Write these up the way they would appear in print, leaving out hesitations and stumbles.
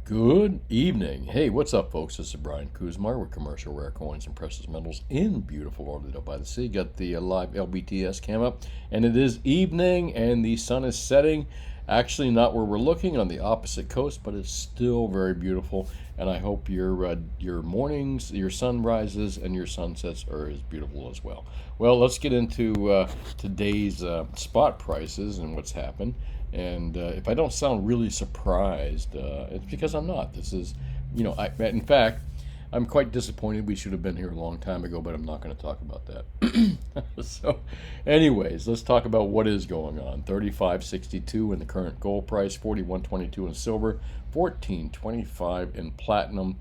Good evening. Hey, what's up, folks? This is Brian Kuzmar with Commercial Rare Coins and Precious Metals in beautiful Lauderdale by the Sea. Got the live LBTS cam up, and it is evening, and the sun is setting. Actually, not where we're looking, on the opposite coast, but it's still very beautiful. And I hope your mornings, your sunrises, and your sunsets are as beautiful as well. Well, let's get into today's spot prices and what's happened. And if I don't sound really surprised, it's because I'm not. This is, in fact, I'm quite disappointed. We should have been here a long time ago, but I'm not going to talk about that. So, anyways, let's talk about what is going on. 35.62 in the current gold price, 41.22 in silver, 14.25 in platinum.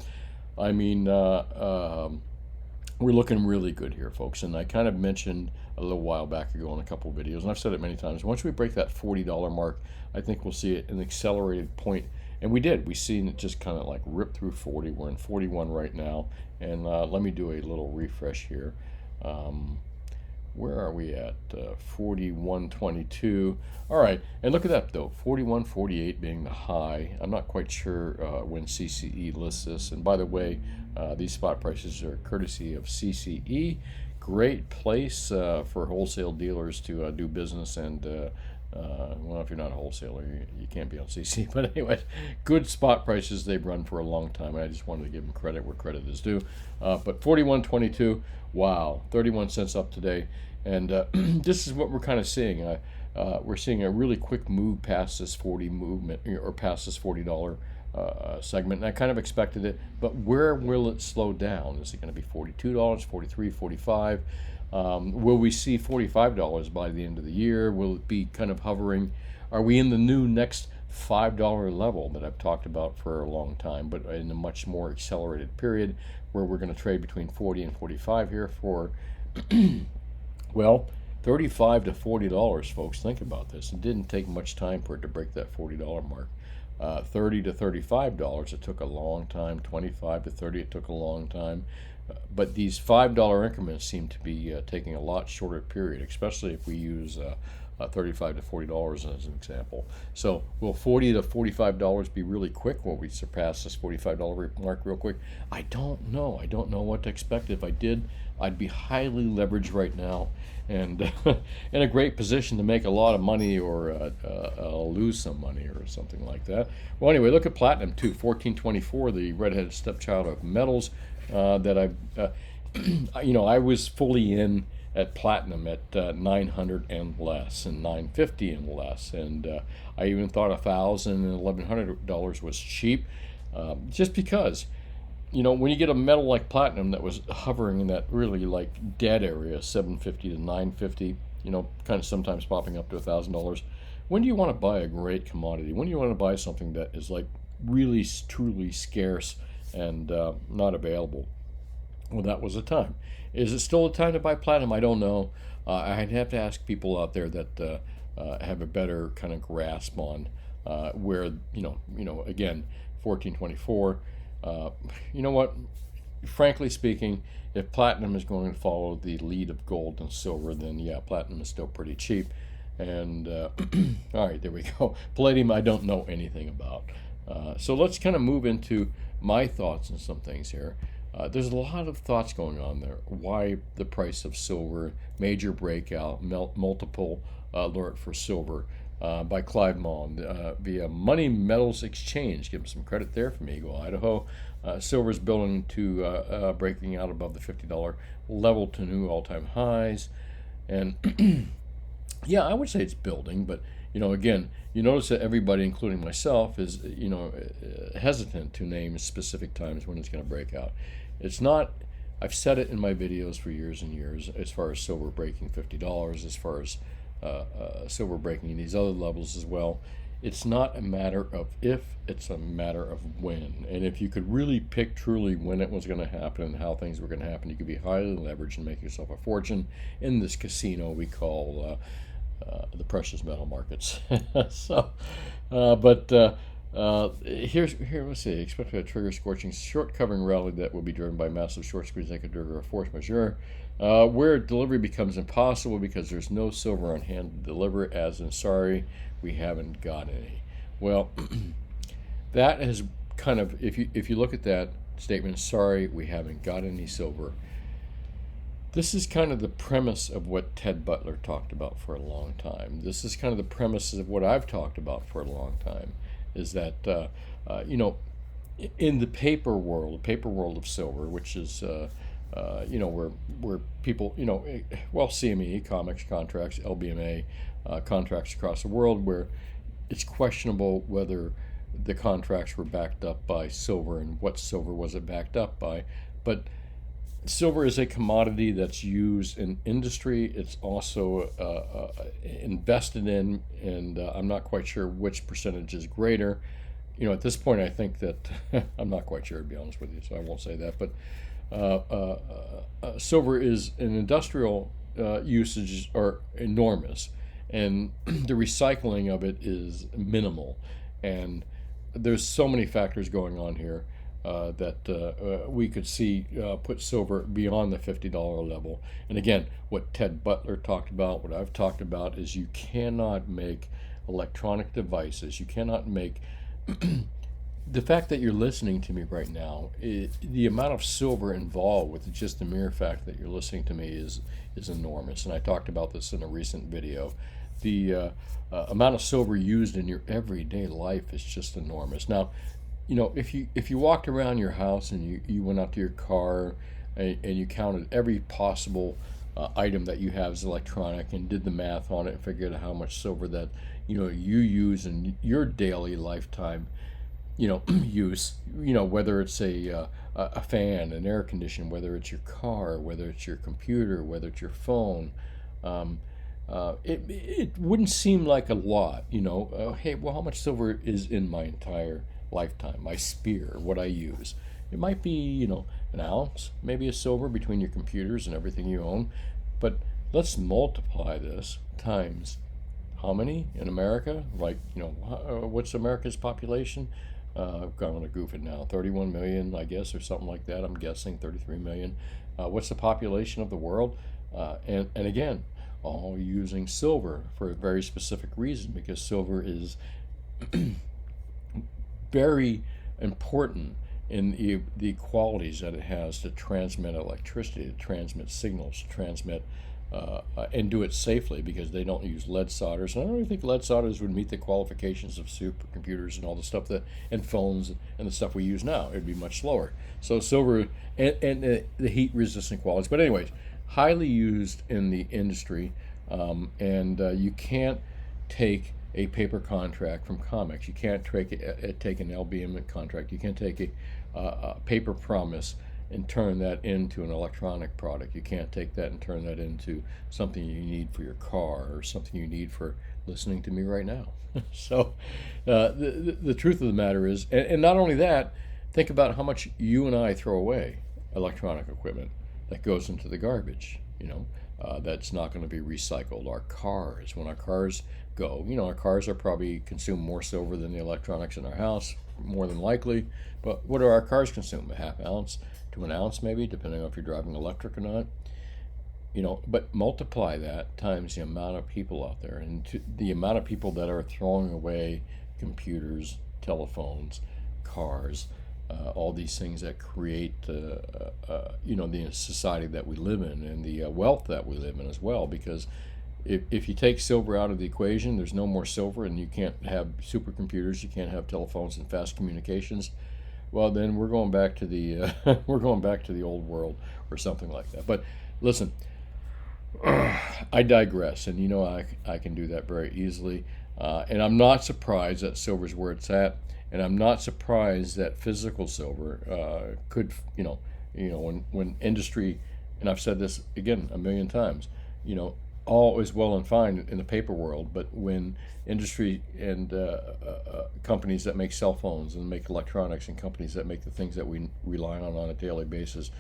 I mean, we're looking really good here, folks. And I kind of mentioned a little while back ago in a couple of videos, and I've said it many times, once we break that $40 mark, I think we'll see an accelerated point. And we did. We've seen it just kind of like rip through 40. We're in 41 right now. And let me do a little refresh here. Where are we at? 41.22. All right. And look at that, though. 41.48 being the high. I'm not quite sure when CCE lists this. And by the way, these spot prices are courtesy of CCE. Great place for wholesale dealers to do business. And well, if you're not a wholesaler, you can't be on CC. But anyway, good spot prices. They've run for a long time. I just wanted to give them credit where credit is due. But 41.22, wow, 31 cents up today. And this is what we're kind of seeing. We're seeing a really quick move past this 40 movement, or past this $40 segment, and I kind of expected it. But where will it slow down? Is it going to be $42, 43, 45? Will we see $45 by the end of the year? Will it be kind of hovering? Are we in the new next $5 level that I've talked about for a long time, but in a much more accelerated period where we're going to trade between 40 and 45 here for, well, $35 to $40, folks. Think about this. It didn't take much time for it to break that $40 mark. $30 to $35, it took a long time. $25 to $30, it took a long time. But these $5 increments seem to be taking a lot shorter period, especially if we use $35 to $40 as an example. So will $40 to $45 be really quick? Will we surpass this $45 mark real quick? I don't know. I don't know what to expect. If I did, I'd be highly leveraged right now and in a great position to make a lot of money or lose some money or something like that. Well, anyway, look at platinum too, 1424, the redheaded stepchild of metals. That I was fully in at platinum at 900 and less, and 950 and less, and I even thought $1,000 and $1,100 was cheap, just because, when you get a metal like platinum that was hovering in that really like dead area, 750 to 950, kind of sometimes popping up to $1,000. When do you want to buy a great commodity? When do you want to buy something that is like really truly scarce and not available? Well, that was the time. Is it still a time to buy platinum? I don't know. I'd have to ask people out there that have a better kind of grasp on where again, 1424. You know what? Frankly speaking, if platinum is going to follow the lead of gold and silver, then yeah, platinum is still pretty cheap. And all right, there we go. Palladium, I don't know anything about. So let's kind of move into my thoughts on some things here. There's a lot of thoughts going on there. Why the price of silver, major breakout, multiple alert for silver by Clive Mon via Money Metals Exchange. Give him some credit there from Eagle, Idaho. Silver's building to breaking out above the $50 level to new all-time highs. And yeah, I would say it's building, but again, you notice that everybody, including myself, is hesitant to name specific times when it's going to break out. It's not. I've said it in my videos for years and years. As far as silver breaking $50, as far as silver breaking these other levels as well. It's not a matter of if; it's a matter of when. And if you could really pick truly when it was going to happen and how things were going to happen, you could be highly leveraged and make yourself a fortune in this casino we call the precious metal markets. So, here, let's see. Expect a trigger scorching short covering rally that will be driven by massive short squeeze that could trigger a force majeure, where delivery becomes impossible because there's no silver on hand to deliver. As in, sorry, we haven't got any. Well, that has kind of, if you look at that statement, sorry, we haven't got any silver. This is kind of the premise of what Ted Butler talked about for a long time. This is kind of the premise of what I've talked about for a long time, is that, you know, in the paper world of silver, which is, you know, where people, you know, well, CME, comics contracts, LBMA contracts across the world, where it's questionable whether the contracts were backed up by silver and what silver was it backed up by. But silver is a commodity that's used in industry. It's also invested in, and I'm not quite sure which percentage is greater. You know, at this point, I think that I'm not quite sure, to be honest with you, so I won't say that. But silver is an industrial usages are enormous, and the recycling of it is minimal. And there's so many factors going on here that we could see put silver beyond the $50 level. And again, what Ted Butler talked about, what I've talked about, is you cannot make electronic devices, you cannot make the fact that you're listening to me right now, the amount of silver involved with just the mere fact that you're listening to me is enormous. And I talked about this in a recent video. The amount of silver used in your everyday life is just enormous. Now, you know, if you walked around your house and you went out to your car and you counted every possible item that you have as electronic and did the math on it and figured out how much silver that, you know, you use in your daily lifetime, you know, use, you know, whether it's a fan, an air conditioner, whether it's your car, whether it's your computer, whether it's your phone, it wouldn't seem like a lot, you know. Hey, well, how much silver is in my entire lifetime, my sphere, what I use? It might be, you know, an ounce, maybe a silver between your computers and everything you own. But let's multiply this times how many in America? Like, you know, what's America's population? I'm going to goof it now. 31 million, I guess, or something like that. I'm guessing 33 million. What's the population of the world? And again, all using silver for a very specific reason, because silver is very important in the qualities that it has to transmit electricity, to transmit signals, to transmit and do it safely, because they don't use lead solders. And I don't even think lead solders would meet the qualifications of supercomputers and all the stuff that, and phones and the stuff we use now. It'd be much slower. So silver and the heat resistant qualities. But anyways, highly used in the industry, and you can't take a paper contract from comics. You can't take an LBM contract. You can't take a paper promise and turn that into an electronic product. You can't take that and turn that into something you need for your car or something you need for listening to me right now. So the truth of the matter is, and not only that, think about how much you and I throw away electronic equipment that goes into the garbage, you know, that's not going to be recycled. Our cars, when our cars go, you know, our cars are probably consume more silver than the electronics in our house, more than likely. But what do our cars consume? A half ounce to an ounce, maybe, depending on if you're driving electric or not. You know, but multiply that times the amount of people out there, and the amount of people that are throwing away computers, telephones, cars, all these things that create, you know, the society that we live in, and the wealth that we live in as well. Because if you take silver out of the equation, there's no more silver, and you can't have supercomputers, you can't have telephones and fast communications. Well, then we're going back to the we're going back to the old world or something like that. But listen, I digress, and you know I can do that very easily, and I'm not surprised that silver's where it's at, and I'm not surprised that physical silver could, you know, when industry, and I've said this again a million times, you know, all is well and fine in the paper world, but when industry and companies that make cell phones and make electronics and companies that make the things that we rely on a daily basis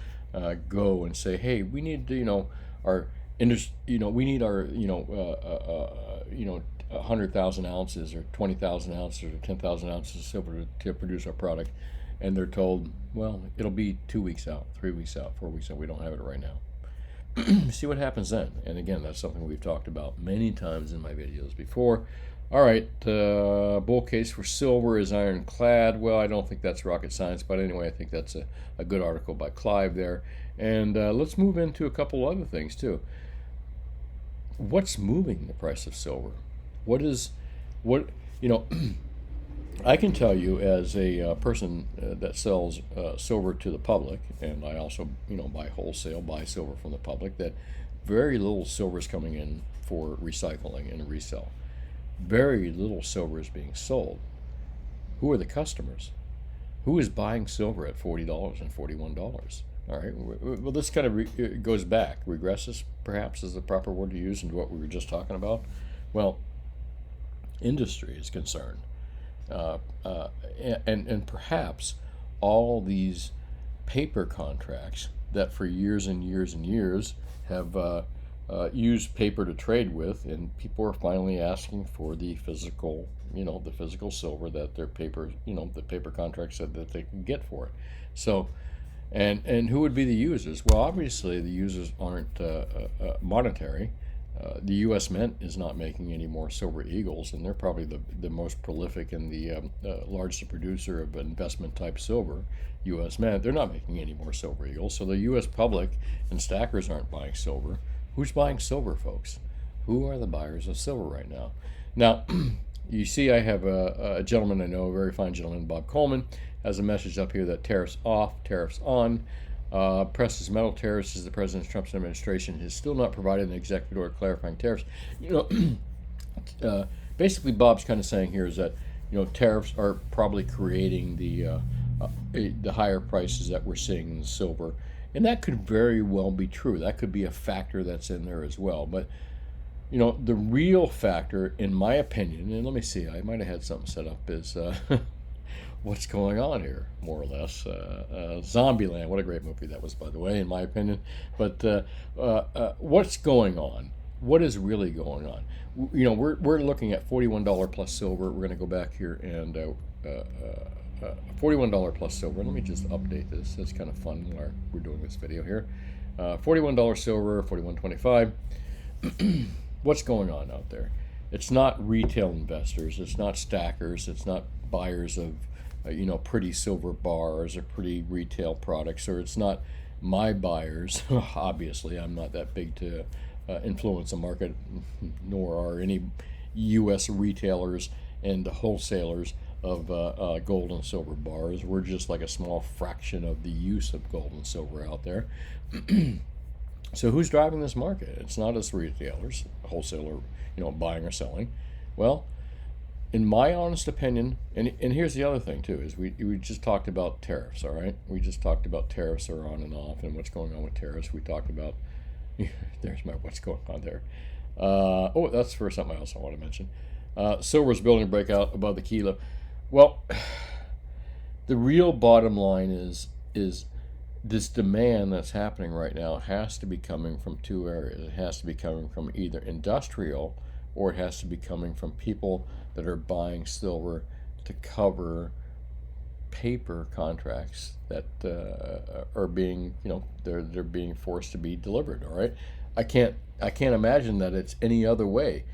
go and say, hey, we need to, you know, our industry, you know, we need our, you know, 100,000 ounces or 20,000 ounces or 10,000 ounces of silver to produce our product, and they're told, well, it'll be 2 weeks out, 3 weeks out, 4 weeks out. We don't have it right now. See what happens then. And again, that's something we've talked about many times in my videos before. All right, bull case for silver is ironclad. Well, I don't think that's rocket science, but anyway, I think that's a good article by Clive there. And let's move into a couple other things too. What's moving the price of silver? What is, what, you know, I can tell you as a person that sells silver to the public, and I also, buy wholesale, buy silver from the public, that very little silver is coming in for recycling and resell. Very little silver is being sold. Who are the customers? Who is buying silver at $40 and $41? All right. Well, this kind of goes back, regresses, perhaps is the proper word to use, into what we were just talking about. Well, industry is concerned, uh, uh, and perhaps all these paper contracts that for years and years and years have used paper to trade with, and people are finally asking for the physical, the physical silver that their paper, the paper contract said that they can get for it. So, and who would be the users? Well, obviously the users aren't monetary. The U.S. Mint is not making any more silver eagles, and they're probably the most prolific and the largest producer of investment type silver. U.S. Mint, they're not making any more silver eagles, so the U.S. public and stackers aren't buying silver. Who's buying silver, folks? Who are the buyers of silver right now? Now, you see, I have a gentleman I know, a very fine gentleman, Bob Coleman, has a message up here that tariffs off, tariffs on. Precious metal tariffs, as the President Trump's administration has still not provided an executive order clarifying tariffs. Basically, Bob's kind of saying here is that tariffs are probably creating the higher prices that we're seeing in silver, and that could very well be true. That could be a factor that's in there as well. But the real factor, in my opinion, and let me see, I might have had something set up, is what's going on here, more or less. Zombieland, what a great movie that was, by the way, in my opinion. But what's going on? What is really going on? We're looking at $41 plus silver. We're going to go back here and $41 plus silver. Let me just update this. That's kind of fun while we're doing this video here. $41 silver, $41.25. What's going on out there? It's not retail investors. It's not stackers. It's not buyers of pretty silver bars or pretty retail products, or it's not my buyers. Obviously, I'm not that big to influence the market, nor are any U.S. retailers and wholesalers of gold and silver bars. We're just like a small fraction of the use of gold and silver out there. So who's driving this market? It's not us retailers, wholesaler, buying or selling. Well, in my honest opinion, and here's the other thing too, is we just talked about tariffs, all right? We just talked about tariffs are on and off and what's going on with tariffs. We talked about, there's my what's going on there. That's for something else I want to mention. Silver's building a breakout above the kilo. Well, the real bottom line is this demand that's happening right now has to be coming from two areas. It has to be coming from either industrial, or it has to be coming from people that are buying silver to cover paper contracts that are being, they're being forced to be delivered. All right, I can't imagine that it's any other way.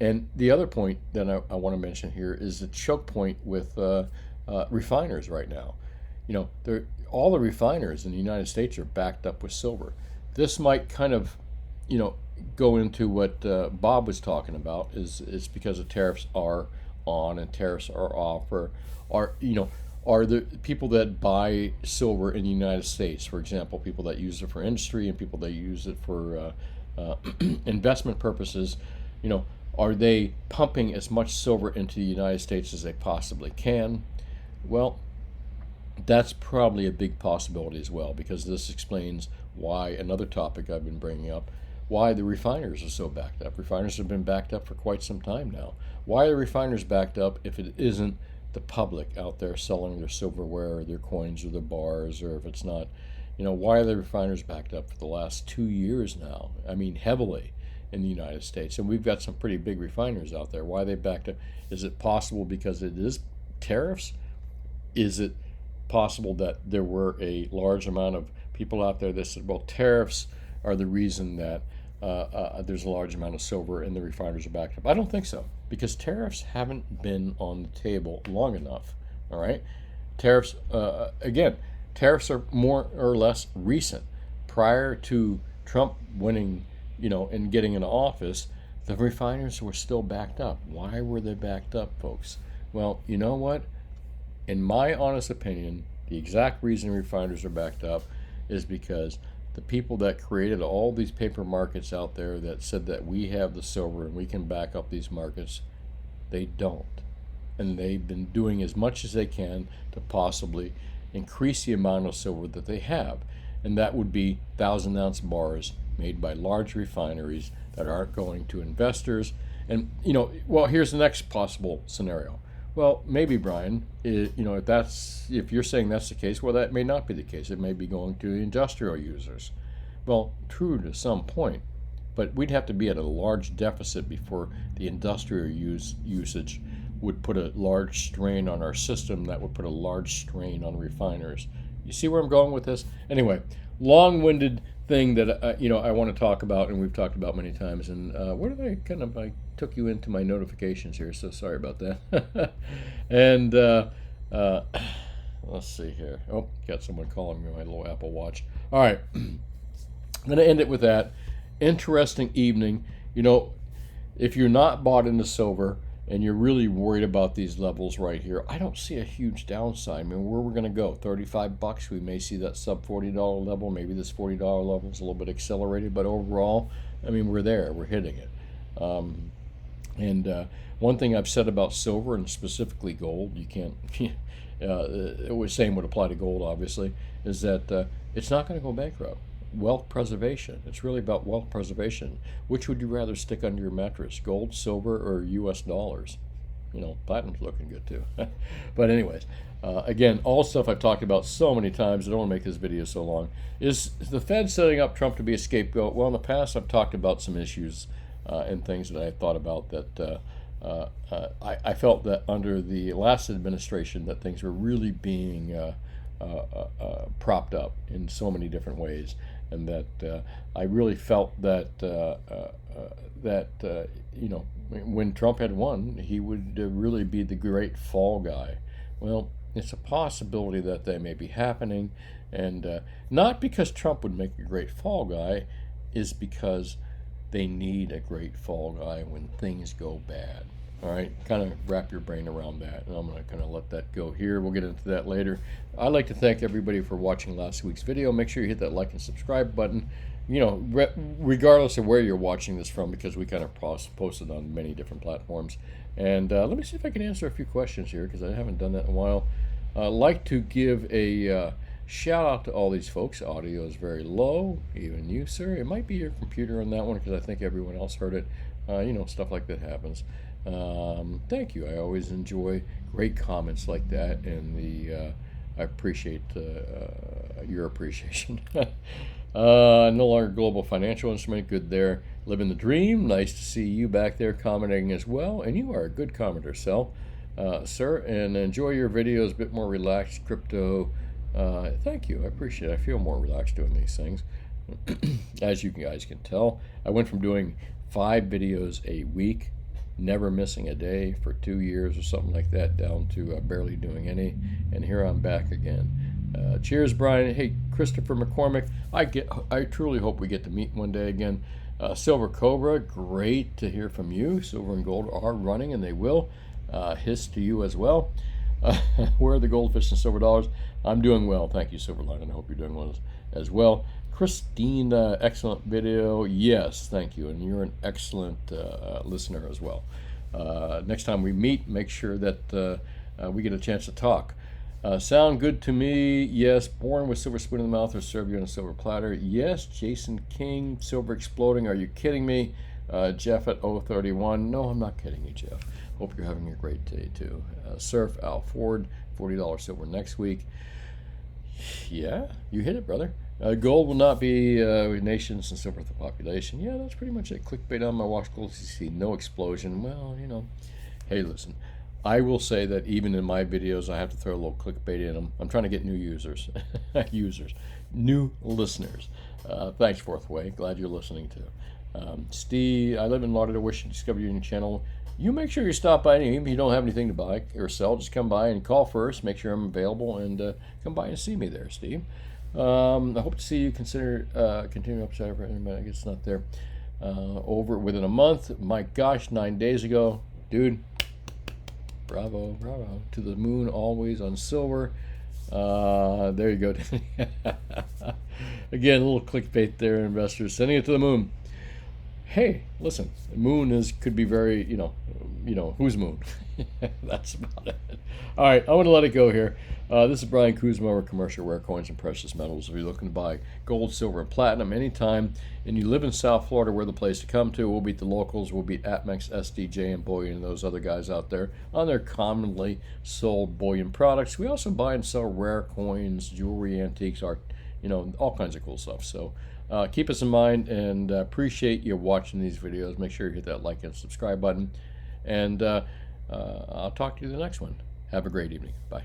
And the other point that I want to mention here is the choke point with refiners right now. All the refiners in the United States are backed up with silver. This might kind of, go into what Bob was talking about. Is because the tariffs are on and tariffs are off, or are the people that buy silver in the United States, for example, people that use it for industry and people that use it for investment purposes, are they pumping as much silver into the United States as they possibly can? Well, that's probably a big possibility as well, because this explains why, another topic I've been bringing up, why the refiners are so backed up. Refiners have been backed up for quite some time now. Why are refiners backed up if it isn't the public out there selling their silverware or their coins or their bars, or if it's not, why are the refiners backed up for the last 2 years now? I mean, heavily in the United States. And we've got some pretty big refiners out there. Why are they backed up? Is it possible because it is tariffs? Is it possible that there were a large amount of people out there that said, well, tariffs are the reason that there's a large amount of silver and the refiners are backed up? I don't think so, because tariffs haven't been on the table long enough. All right, tariffs again. Tariffs are more or less recent. Prior to Trump winning, and getting into office, the refiners were still backed up. Why were they backed up, folks? Well, you know what? In my honest opinion, the exact reason refiners are backed up is because the people that created all these paper markets out there that said that we have the silver and we can back up these markets, they don't. And they've been doing as much as they can to possibly increase the amount of silver that they have. And that would be 1,000-ounce bars made by large refineries that aren't going to investors. And, well, here's the next possible scenario. Well, maybe, Brian, if you're saying that's the case, well, that may not be the case. It may be going to industrial users. Well, true to some point, but we'd have to be at a large deficit before the industrial usage would put a large strain on our system. That would put a large strain on refiners. You see where I'm going with this? Anyway, long-winded thing that I want to talk about, and we've talked about many times. And where did I took you into my notifications here, so sorry about that. And let's see here. Oh, got someone calling me on my little Apple Watch. All right, I'm going to end it with that. Interesting evening. If you're not bought into silver and you're really worried about these levels right here, I don't see a huge downside. I mean, where we're going to go, $35, we may see that sub $40 level. Maybe this $40 level is a little bit accelerated, but overall, I mean, we're there, we're hitting it. And one thing I've said about silver, and specifically gold, you can't, same would apply to gold, obviously, is that it's not going to go bankrupt. Wealth preservation. It's really about wealth preservation. Which would you rather stick under your mattress, gold, silver, or US dollars? Platinum's looking good too. But anyways, again, all stuff I've talked about so many times, I don't want to make this video so long. Is the Fed setting up Trump to be a scapegoat? Well, in the past, I've talked about some issues and things that I thought about that I felt that under the last administration that things were really being propped up in so many different ways, and that I really felt that when Trump had won, he would really be the great fall guy. Well, it's a possibility that may be happening, and not because Trump would make a great fall guy, is because they need a great fall guy when things go bad. All right, kind of wrap your brain around that, and I'm going to kind of let that go here. We'll get into that later. I'd like to thank everybody for watching last week's video. Make sure you hit that like and subscribe button, regardless of where you're watching this from, because we kind of posted on many different platforms. And let me see if I can answer a few questions here, because I haven't done that in a while. I'd like to give a shout out to all these folks. Audio is very low, even you, sir. It might be your computer on that one, because I think everyone else heard it. Stuff like that happens. Thank you. I always enjoy great comments like that, and I appreciate your appreciation. No longer global financial instrument. Good there. Living the dream. Nice to see you back there commenting as well, and you are a good commenter, sir. And enjoy your videos. A bit more relaxed. Crypto. Thank you. I appreciate it. I feel more relaxed doing these things. As you guys can tell, I went from doing 5 videos a week, never missing a day for 2 years or something like that, down to barely doing any, and here I'm back again. Cheers, Brian. Hey, Christopher McCormick, I truly hope we get to meet one day again. Silver Cobra, great to hear from you. Silver and gold are running, and they will. Hiss to you as well. Where are the goldfish and silver dollars? I'm doing well, thank you, Silverline, and I hope you're doing well as well. Christine, excellent video. Yes, thank you, and you're an excellent listener as well. Next time we meet, make sure that we get a chance to talk. Sound good to me? Yes. Born with silver spoon in the mouth or serve you on a silver platter? Yes. Jason King, silver exploding. Are you kidding me? Jeff at 031. No, I'm not kidding you, Jeff. Hope you're having a great day too. Surf Al Ford, $40 silver next week. Yeah, you hit it, brother. Gold will not be nations and silver with the population. Yeah, that's pretty much it. Clickbait on my watch gold CC, no explosion. Well, hey, listen, I will say that even in my videos, I have to throw a little clickbait in them. I'm trying to get new users, new listeners. Thanks, Fourth Way. Glad you're listening too. Steve, I live in Lauderdale. Wish to discover your new channel. You make sure you stop by, even if you don't have anything to buy or sell, just come by and call first, make sure I'm available, and come by and see me there, Steve. I hope to see you consider continuing upside, but I guess it's not there. Over within a month. My gosh, 9 days ago. Dude, bravo, bravo. To the moon, always on silver. There you go. Again, a little clickbait there, investors. Sending it to the moon. Hey, listen, the moon could be very, whose moon? That's about it. All right, I'm going to let it go here. This is Brian Kuzma with Commercial Rare Coins and Precious Metals. If you're looking to buy gold, silver, and platinum anytime, and you live in South Florida, we're the place to come to. We'll beat the locals. We'll beat Atmex, SDJ, and Bullion, and those other guys out there on their commonly sold bullion products. We also buy and sell rare coins, jewelry, antiques, art, all kinds of cool stuff. So keep us in mind, and appreciate you watching these videos. Make sure you hit that like and subscribe button, and I'll talk to you in the next one. Have a great evening. Bye.